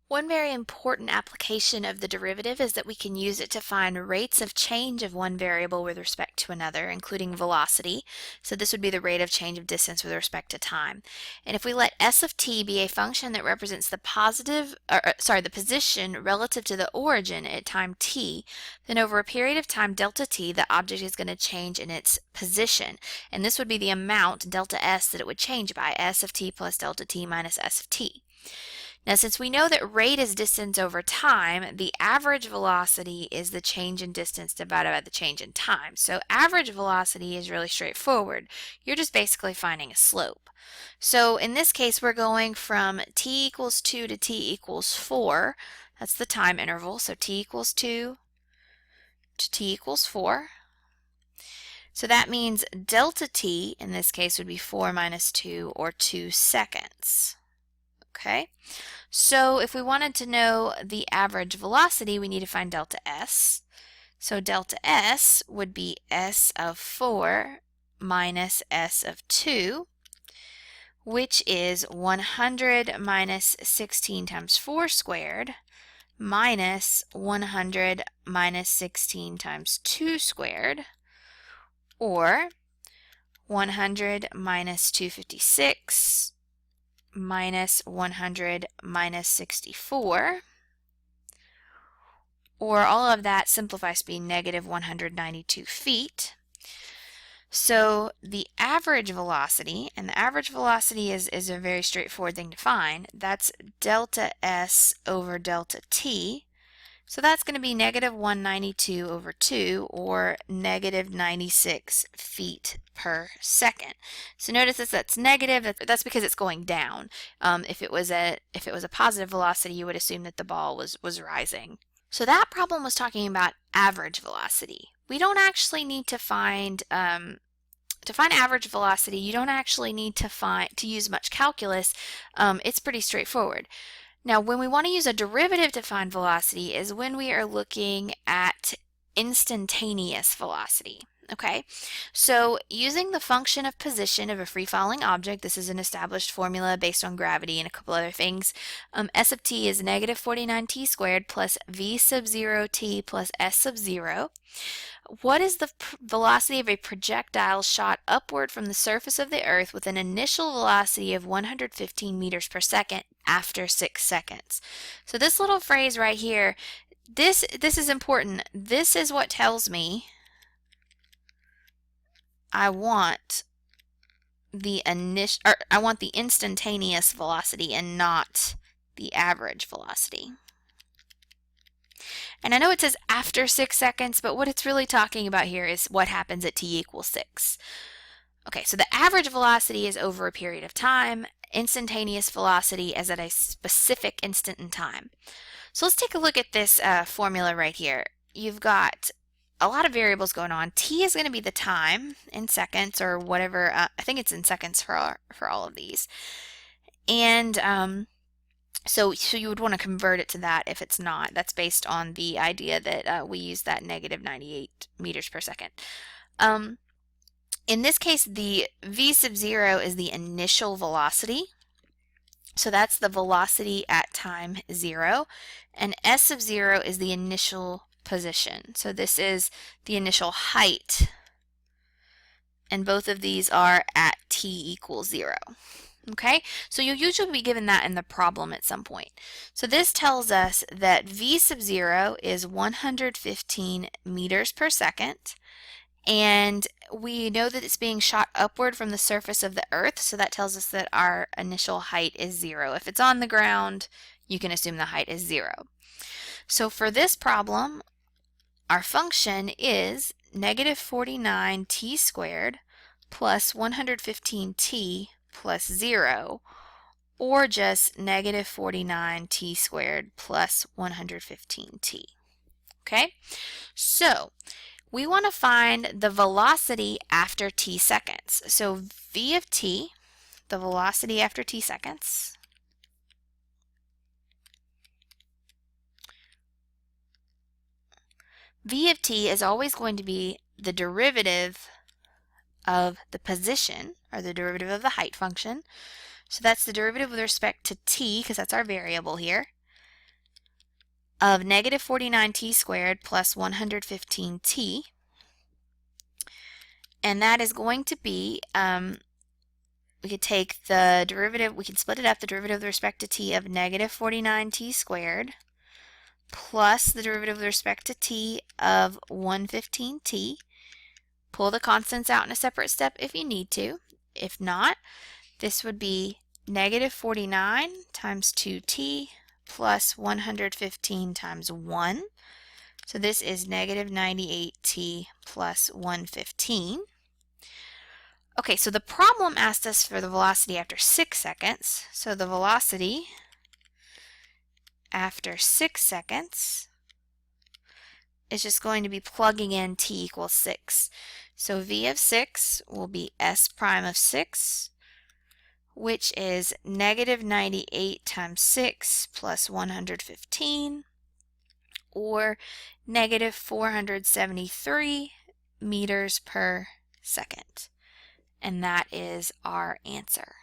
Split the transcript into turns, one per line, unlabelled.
One very important application of the derivative is that we can use it to find rates of change of one variable with respect to another, including velocity. So this would be the rate of change of distance with respect to time. And if we let s of t be a function that represents the the position relative to the origin at time t, then over a period of time delta t, the object is going to change in its position. And this would be the amount, delta s, that it would change by, s of t plus delta t minus s of t. Now, since we know that rate is distance over time, the average velocity is the change in distance divided by the change in time. So average velocity is really straightforward. You're just basically finding a slope. So in this case, we're going from t equals 2 to t equals 4. That's the time interval. So t equals 2 to t equals 4. So that means delta t, in this case, would be 4 minus 2, or 2 seconds. Okay, so if we wanted to know the average velocity, we need to find delta s. So delta s would be s of 4 minus s of 2, which is 100 minus 16 times 4 squared minus 100 minus 16 times 2 squared, or 100 minus 256 minus 100 minus 64, or all of that simplifies to be negative 192 feet. So the average velocity, and the average velocity is a very straightforward thing to find, that's delta s over delta t. So that's going to be negative 192 over 2, or negative 96 feet per second. So notice that's negative. That's because it's going down. If it was a positive velocity, you would assume that the ball was rising. So that problem was talking about average velocity. We don't actually need to find average velocity. You don't actually need to use much calculus. It's pretty straightforward. Now, when we want to use a derivative to find velocity is when we are looking at instantaneous velocity. Okay, so using the function of position of a free-falling object, this is an established formula based on gravity and a couple other things. S of t is negative 49t squared plus v sub 0 t plus s sub 0. What is the velocity of a projectile shot upward from the surface of the Earth with an initial velocity of 115 meters per second after 6 seconds? So this little phrase right here, this is important. This is what tells me I want the instantaneous velocity and not the average velocity. And I know it says after 6 seconds, but what it's really talking about here is what happens at t equals 6. Okay, so the average velocity is over a period of time. Instantaneous velocity is at a specific instant in time. So let's take a look at this formula right here. You've got a lot of variables going on. T is going to be the time in seconds, or whatever. I think it's in seconds for all of these. And so you would want to convert it to that if it's not. That's based on the idea that we use that negative 98 meters per second. In this case, the v sub 0 is the initial velocity. So that's the velocity at time 0. And s sub 0 is the initial position. So this is the initial height. And both of these are at t equals 0. Okay, so you'll usually be given that in the problem at some point. So this tells us that v sub 0 is 115 meters per second, and we know that it's being shot upward from the surface of the Earth, so that tells us that our initial height is 0. If it's on the ground, you can assume the height is 0. So for this problem, our function is negative 49t squared plus 115t plus 0, or just negative 49t squared plus 115t. Okay, so we want to find the velocity after t seconds. So v of t, the velocity after t seconds, v of t is always going to be the derivative of the position, or the derivative of the height function. So that's the derivative with respect to t, because that's our variable here, of negative 49t squared plus 115t. And that is going to be, we could take the derivative, we can split it up, the derivative with respect to t of negative 49t squared plus the derivative with respect to t of 115t. Pull the constants out in a separate step if you need to. If not, this would be negative 49 times 2t plus 115 times 1. So this is negative 98t plus 115. Okay, so the problem asked us for the velocity after 6 seconds. So the velocity after 6 seconds is just going to be plugging in t equals 6. So v of 6 will be s prime of 6, which is negative 98 times 6 plus 115, or negative 473 meters per second. And that is our answer.